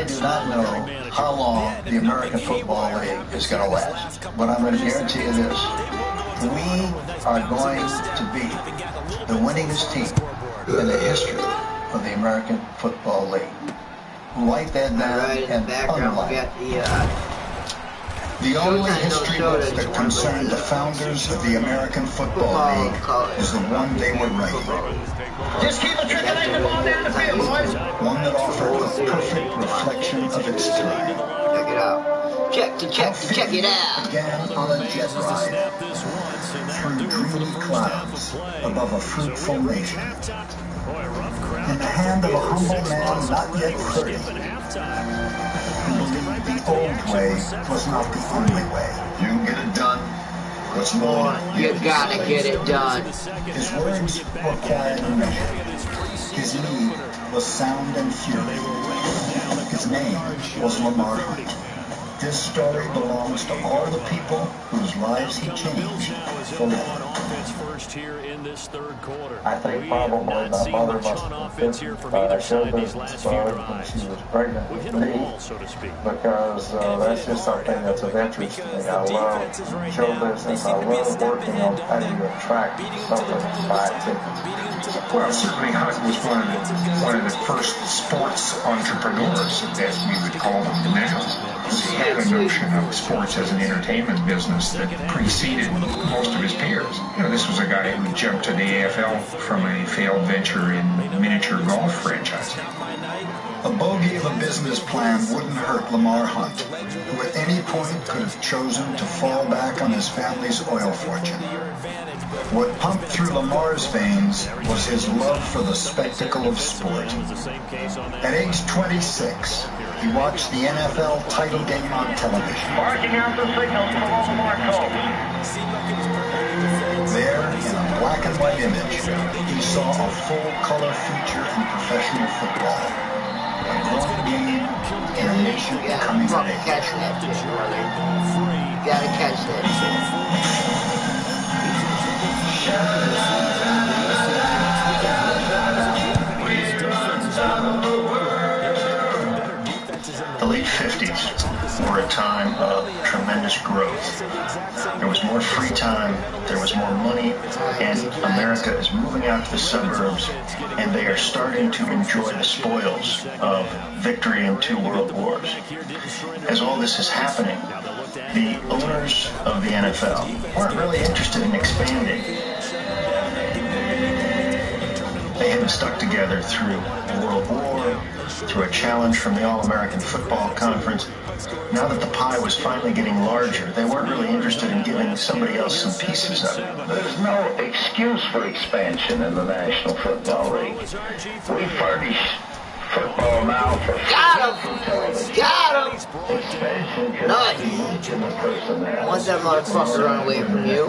I do not know how long the American Football League is going to last, but I'm going to guarantee you this. We are going to be the winningest team in the history of the American Football League. Write that down and underline. The only history book that concerned the founders of the American Football League is the one they were writing. Just keep a trickling the ball down the field, boys. One that offered a perfect reflection of its time. Check it out. Check it out. Began on a jet ride through dreamy clouds above a fruitful nation. In the hand of a humble man not yet 30, who believed the old way was not the only way. You can get it done. What's more, you gotta get it done. His words were quiet and measured. His lead was sound and fury. His name was Lamar Hunt. This story belongs to all the people whose lives he changed forever. I think probably my mother must have been showed this when she was pregnant with me, because that's just something that's of interest to me. I love show business. I love working on how do you attract something to buy tickets. Well, certainly Hunt was one of the first sports entrepreneurs, as we would call them now. He had a notion of sports as an entertainment business that preceded most of his peers. You know, this was a guy who jumped to the AFL from a failed venture in miniature golf franchising. A bogey of a business plan wouldn't hurt Lamar Hunt, who at any point could have chosen to fall back on his family's oil fortune. What pumped through Lamar's veins was his love for the spectacle of sport. At age 26, he watched the NFL title game on television. Barking out the signals from all the marcos. There, in a black and white image, he saw a full-color feature in professional football. A growing game in a nation coming of age. Catch that shit, brother. You gotta catch that shit. The late 50s were a time of tremendous growth. There was more free time, there was more money, and America is moving out to the suburbs, and they are starting to enjoy the spoils of victory in 2 world wars. As all this is happening, the owners of the NFL weren't really interested in expanding. They had been stuck together through World War, through a challenge from the All-American Football Conference. Now that the pie was finally getting larger, they weren't really interested in giving somebody else some pieces of it. There's no excuse for expansion in the National Football League. We furnish football now for Got him! expansion. Nice. Once that motherfucker run away from you.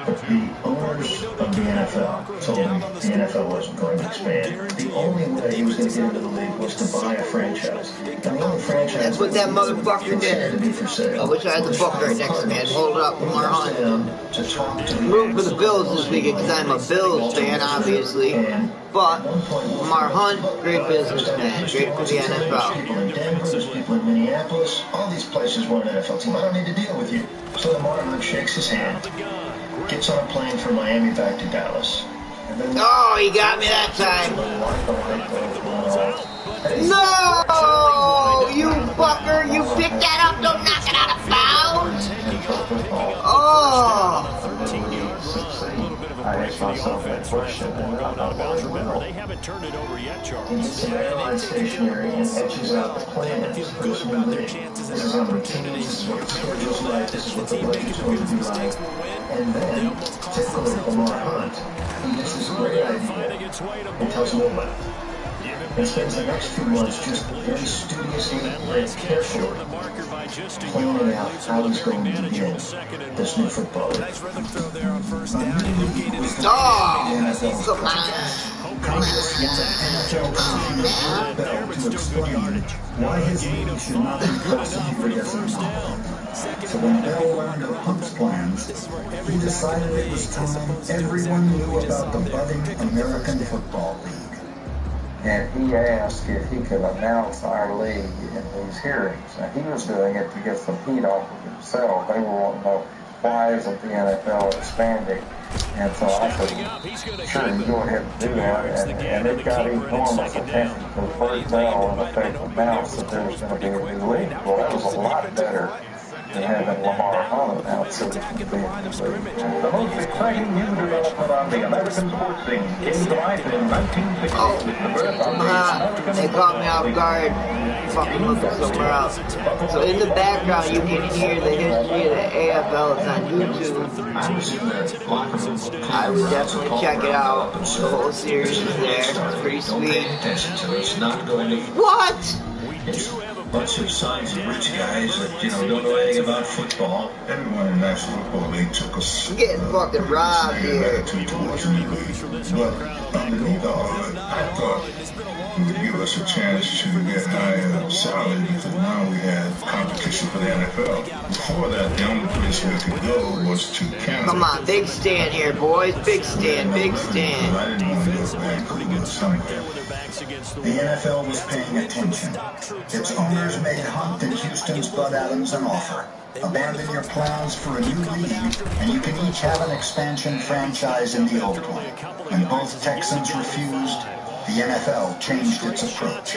The owners of the NFL told him the NFL wasn't going to expand. The only way he was going to get into the league was to buy a franchise. And the only franchise That's what that motherfucker did. to be for sale. I wish I had the book right next to me. I'd hold it up with my To hand. talk to Root for the Bills this weekend because I'm a Bills fan, obviously. But Lamar Hunt, great businessman, great for the NFL. People in Denver, there's people in Minneapolis. All these places want an NFL team. I don't need to deal with you. So Lamar Hunt shakes his hand, gets on a plane from Miami back to Dallas. And then Oh, he got me that time. No! You fucker! You picked that up! Don't knock it out of bounds! Oh! I asked myself that question, and I'm not going to know. They haven't turned it over yet, Charles. He gets an airline stationery and etches out the plans for this new league. This is on routine, this is what the schedule's like, this is what the budget's going to be like. And then, typical of Lamar Hunt, he gets this great idea and tells nobody. And spends the next few months just very studiously and carefully planning out how he's going to begin this new football league. Oh! Come on! Congress wanted NFL Commissioner Burt Bell to explain why his league should not be prosecuted as a mob. So when Bell learned of Hunt's plans, he decided it was time everyone knew about the budding American Football League. and he asked if he could announce our league in these hearings. Now, he was doing it to get some heat off of himself. They were wanting to know, why isn't the NFL expanding? And so I said, sure, you go ahead and do that. And it got enormous attention because Bert Bell, in effect, announced that there was going to be a new league. Well, that was a lot better than having Lamar Hunt announce that it was going to be a new league. The most exciting new development on the American sports scene came to life in 1960 with the birth of the American They caught me off guard. Fucking looking somewhere else. So in the background, you can hear the history of the AFL. It's on YouTube. I would definitely check it out. The whole series is there. It's pretty sweet. What? It's a bunch of sons of rich guys that, don't know anything about football. Everyone in the National Football League took us. I'm getting fucking robbed here. Attitude towards the league. But underneath all of it, I thought it would give us a chance to get higher salary because now we had competition for the NFL. Before that, the only place we could go was to Canada. Come on, big stand here, boys. Big stand, big stand. I didn't want to go to Vancouver somewhere. The NFL was paying attention. Its owners made Hunt and Houston's Bud Adams an offer. Abandon your plans for a new league, and you can each have an expansion franchise in the old one. When both Texans refused, the NFL changed its approach.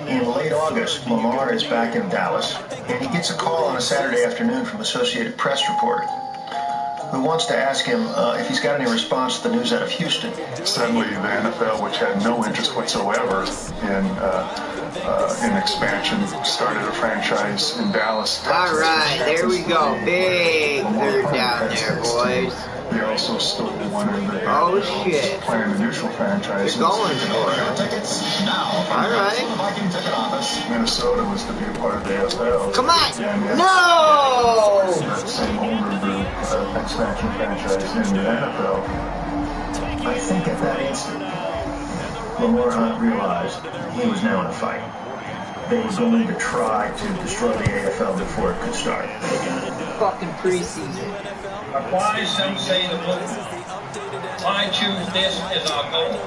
In late August, Lamar is back in Dallas, and he gets a call on a Saturday afternoon from Associated Press reporter who wants to ask him if he's got any response to the news out of Houston. Suddenly, the NFL, which had no interest whatsoever in expansion, started a franchise in Dallas, Texas. All right, there we go. Big third down there, boys. They also stole one of the planned initial franchises. You're going for it. All right. Minnesota was to be a part of the AFL. Come on. No! That same owner group, expansion franchise in the NFL. I think at that instant, Lamar Hunt realized he was now in a fight. They were going to try to destroy the AFL before it could start. Fucking preseason. But why some say the blue? Why choose this as our goal?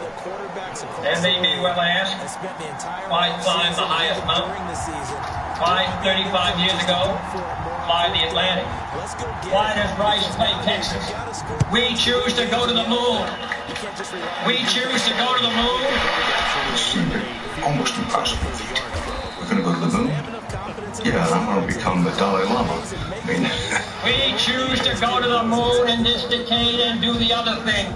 And they may well ask, why climb the highest mountain? Why 35 years ago, fly the Atlantic? Why does Rice play Texas? We choose to go to the moon. We choose to go to the moon. It seemed almost impossible feat. We're going to go to the moon? Yeah, and I'm going to become the Dalai Lama. We choose to go to the moon in this decade and do the other thing.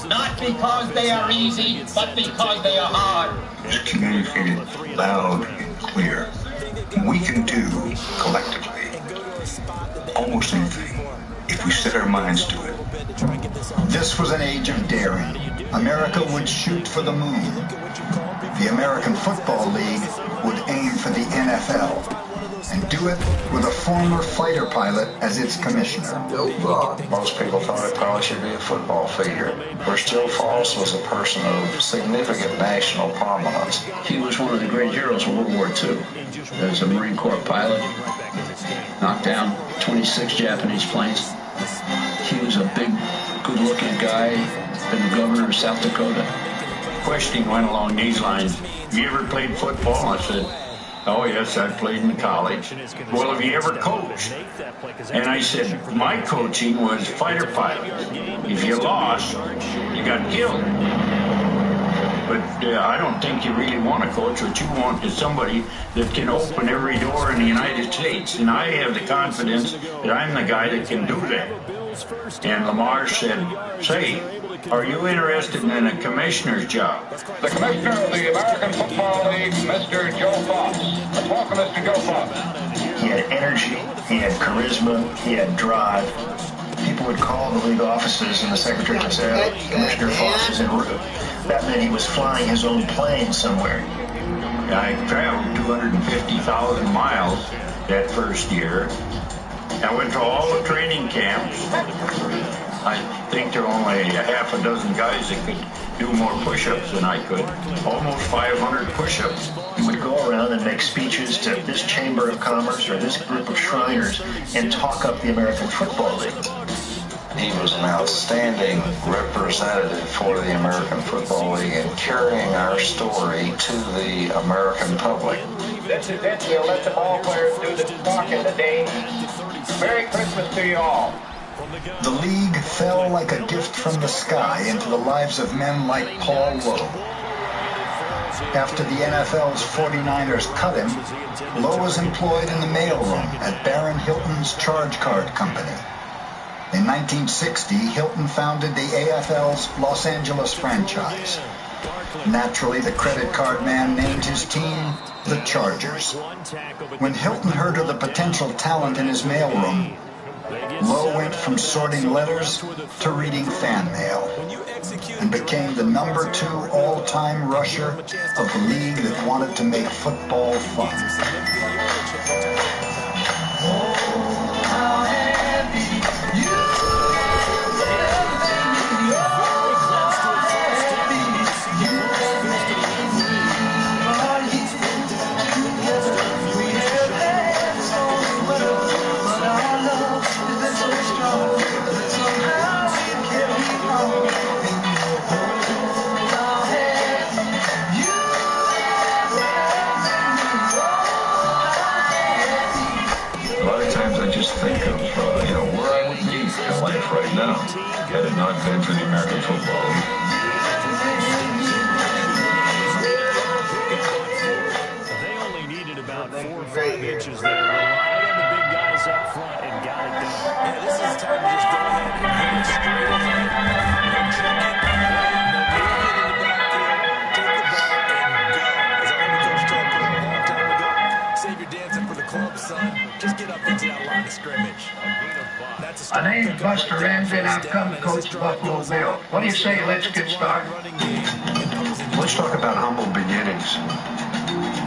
Not because they are easy, but because they are hard. It's communicated loud and clear. We can do, collectively, almost anything if we set our minds to it. This was an age of daring. America would shoot for the moon. The American Football League would aim for the NFL. And do it with a former fighter pilot as its commissioner. Most people thought it probably should be a football figure. Where still false was a person of significant national prominence. He was one of the great heroes of World War II. As a Marine Corps pilot, knocked down 26 Japanese planes. He was a big, good-looking guy, been the governor of South Dakota. Questioning went along these lines. Have you ever played football? I said, oh, yes, I played in college. Well, have you ever coached? And I said, my coaching was fighter pilot. If you lost, you got killed. But I don't think you really want to coach. What you want is somebody that can open every door in the United States. And I have the confidence that I'm the guy that can do that. And Lamar said, say, are you interested in a commissioner's job? The commissioner of the American Football League, Mr. Joe Fox. Let's welcome Mr. Joe Fox. He had energy, he had charisma, he had drive. People would call the league offices and the secretary would say, oh, Commissioner Fox is en route. That meant he was flying his own plane somewhere. I traveled 250,000 miles that first year. I went to all the training camps. I think there were only a half a dozen guys that could do more push-ups than I could. Almost 500 push-ups. He would go around and make speeches to this Chamber of Commerce or this group of Shriners and talk up the American Football League. He was an outstanding representative for the American Football League in carrying our story to the American public. This is it. You let the ball players do the talking today. Merry Christmas to you all. The league fell like a gift from the sky into the lives of men like Paul Lowe. After the NFL's 49ers cut him, Lowe was employed in the mailroom at Baron Hilton's Charge Card Company. In 1960, Hilton founded the AFL's Los Angeles franchise. Naturally, the credit card man named his team the Chargers. When Hilton heard of the potential talent in his mailroom, Lowe went from sorting letters to reading fan mail and became the #2 all-time rusher of the league that wanted to make football fun. Think of where I would be in life right now had it not been for the American Football League. They only needed about 4 or 5 inches there. Relied on the big guys up front and got it done. Yeah, this is time to just go ahead and hit it straight ahead. Take the ball and go. As our head coach told me a long time ago, save your dancing for the club, son. Just get up into that line of scrimmage. My name's Buster Renz, and I've come to coach the Buffalo Bills. What do you say? Let's get started. Let's talk about humble beginnings.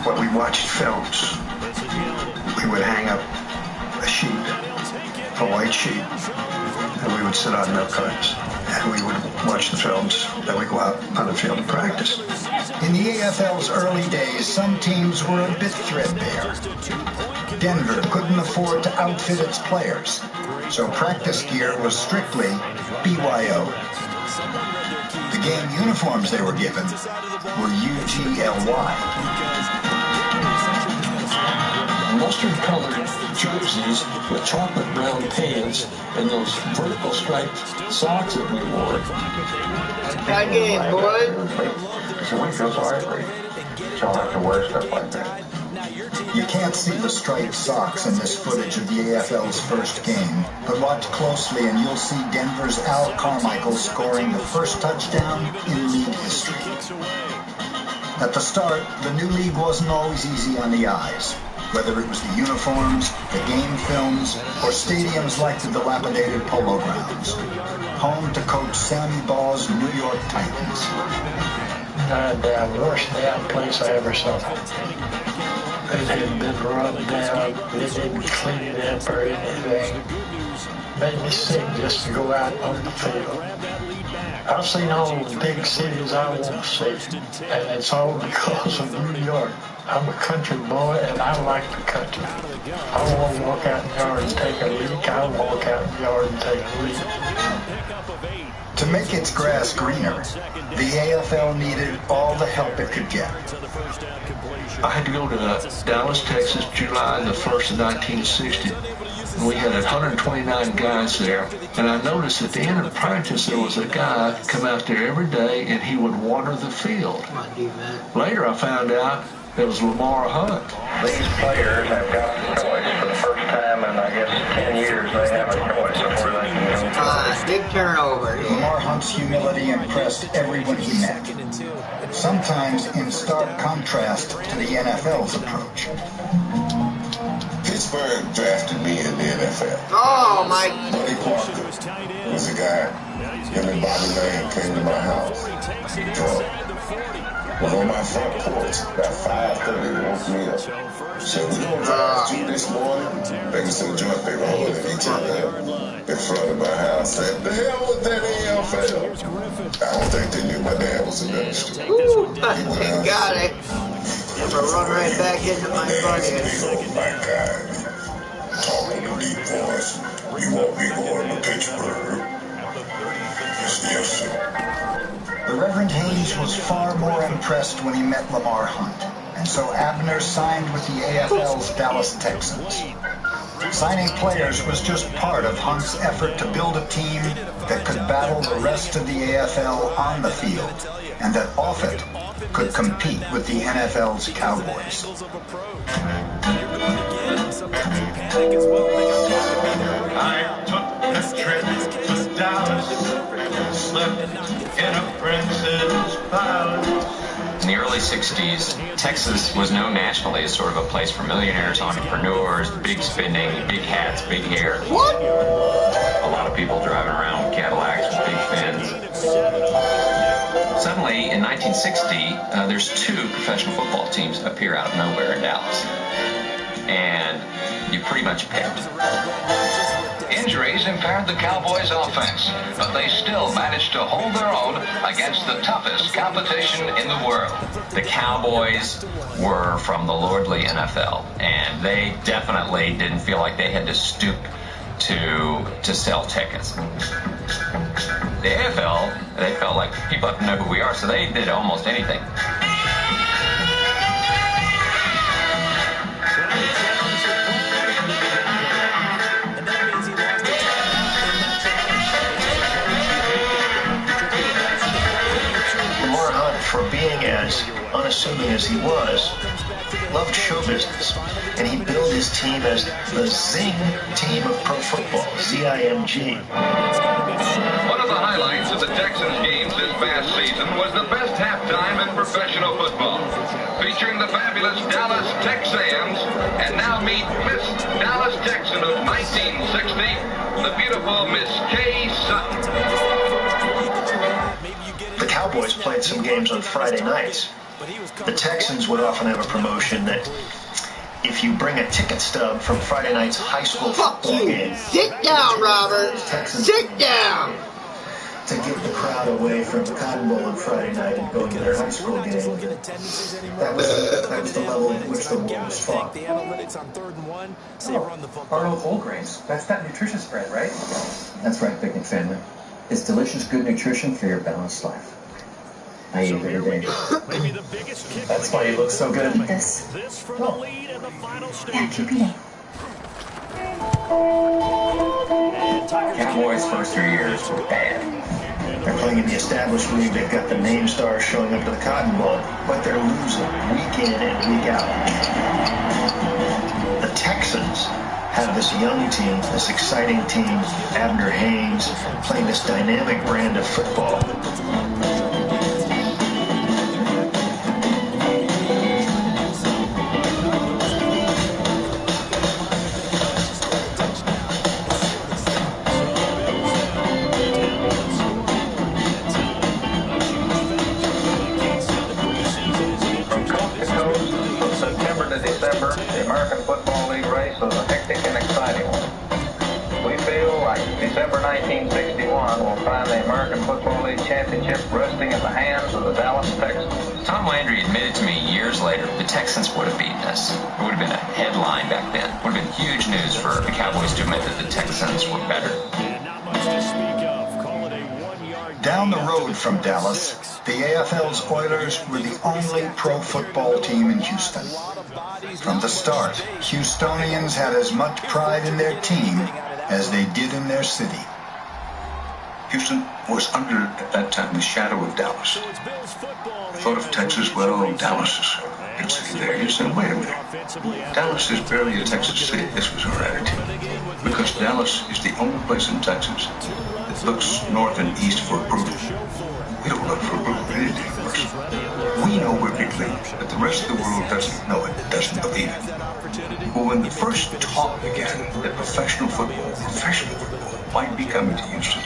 When we watched films, we would hang up a sheet, a white sheet, and we would sit on milk cartons, and we would watch the films, then we'd go out on the field to practice. In the AFL's early days, some teams were a bit threadbare. Denver couldn't afford to outfit its players, so practice gear was strictly BYO. The game uniforms they were given were UGLY. Mustard-colored jerseys with chocolate brown pants and those vertical striped socks that we wore. That game, boy. So we feel sorry for you. Y'all have to wear stuff like that. You can't see the striped socks in this footage of the AFL's first game, but watch closely and you'll see Denver's Al Carmichael scoring the first touchdown in league history. At the start, the new league wasn't always easy on the eyes, whether it was the uniforms, the game films, or stadiums like the dilapidated Polo Grounds, home to Coach Sammy Ball's New York Titans. The worst damn place I ever saw. It had been run down, they didn't clean it up or anything. Made me sick just to go out on the field. I've seen all the big cities I won't see, and it's all because of New York. I'm a country boy, and I like the country. I won't walk out in the yard and take a leak. I'll walk out in the yard and take a leak. To make its grass greener, the AFL needed all the help it could get. I had to go to Dallas, Texas, July the 1st of 1960. And we had 129 guys there. And I noticed at the end of practice, there was a guy come out there every day, and he would water the field. Later, I found out it was Lamar Hunt. These players have got a choice for the first time in, I guess, 10 years. They have a choice before they can go. Big turnover. Lamar Hunt's humility impressed everyone he met, sometimes in stark contrast to the NFL's approach. Pittsburgh drafted me in the NFL. Oh, my. Buddy Parker was a guy. Him and Bobby Lamb came to my house. Drunk. Went on my front porch about 5:30 and woke me up. Said, we gonna drive you this morning? They was in the joint, they were holding each other in front of my house. Said, the hell was that AFL? I don't think they knew my dad was a minister. Ooh, got it. Never run right back into my bucket. Oh my God. Talking to deep voice. You won't be going to Pittsburgh. Yes, sir. The Reverend Haynes was far more impressed when he met Lamar Hunt, and so Abner signed with the AFL's Dallas Texans. Signing players was just part of Hunt's effort to build a team that could battle the rest of the AFL on the field, and that off it could compete with the NFL's Cowboys. I took a trip to Dallas, slept in a prince's palace. In the early 60s, Texas was known nationally as sort of a place for millionaires, entrepreneurs, big spending, big hats, big hair. What? A lot of people driving around with Cadillacs with big fins. Suddenly, in 1960, there's two professional football teams appear out of nowhere in Dallas. And you pretty much picked. Injuries impaired the Cowboys' offense, but they still managed to hold their own against the toughest competition in the world. The Cowboys were from the lordly NFL, and they definitely didn't feel like they had to stoop to sell tickets. The AFL, they felt like people have to know who we are, so they did almost anything. For being as unassuming as he was, loved show business, and he billed his team as the Zing team of pro football, Z-I-M-G. One of the highlights of the Texans games this past season was the best halftime in professional football, featuring the fabulous Dallas Texans, and now meet Miss Dallas Texan of 1960, the beautiful Miss Kay Sutton. The Cowboys played some games on Friday nights. The Texans would often have a promotion that if you bring a ticket stub from Friday night's high school football game... Sit down, Robert! Sit down! To get the crowd away from the Cotton Bowl on Friday night and go to their high school game. That was the level at which the war was fought. Arnold whole grains. That's that nutritious bread, right? That's right, picnic family. It's delicious, good nutrition for your balanced life. I eat it every day. That's why you look so good. Eat this. Oh. Yeah, keep eating. Cowboys' first 3 years were bad. They're playing in the established league. They've got the name stars showing up to the Cotton Bowl, but they're losing week in and week out. The Texans have this young team, this exciting team, Abner Haynes, playing this dynamic brand of football. From coast to coast, from September to December, the American Football League race was a hectic and exciting one. We feel like December 1961 will find the American Football League Championship resting in the hands of the Dallas Texans. Tom Landry admitted to me years later the Texans would have beaten us. It would have been a headline back then. It would have been huge news for the Cowboys to admit that the Texans were better. Down the road from Dallas, the AFL's Oilers were the only pro football team in Houston. From the start, Houstonians had as much pride in their team as they did in their city. Houston was under, at that time, the shadow of Dallas. Thought of Texas, well, Dallas is a big city there. You said, wait a minute. Dallas is barely a Texas city. This was our attitude. Because Dallas is the only place in Texas that looks north and east for approval. We don't look for approval in anything else. We know we're big league, but the rest of the world doesn't know it, doesn't believe it. Well, when the first talk began that professional football might be coming to Houston,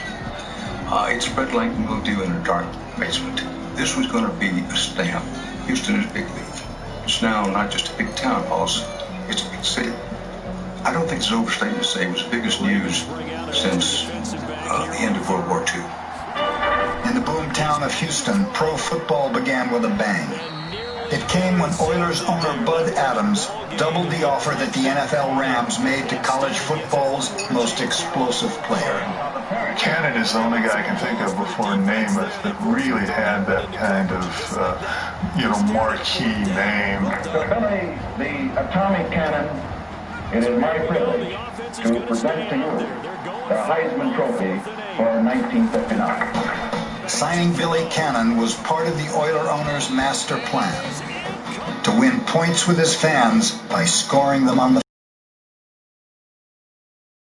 it spread like mildew in a dark basement. This was going to be a stamp. Houston is big league. It's now not just a big town, boss. It's a big city. I don't think it's an overstatement to say it was the biggest news since the end of World War II. In the boomtown of Houston, pro football began with a bang. It came when Oilers owner Bud Adams doubled the offer that the NFL Rams made to college football's most explosive player. Cannon is the only guy I can think of before Namath that really had that kind of, marquee name. So, Billy, the atomic cannon, it is my privilege to present to you the Heisman Trophy for 1959. Signing Billy Cannon was part of the Oiler owner's master plan to win points with his fans by scoring them on the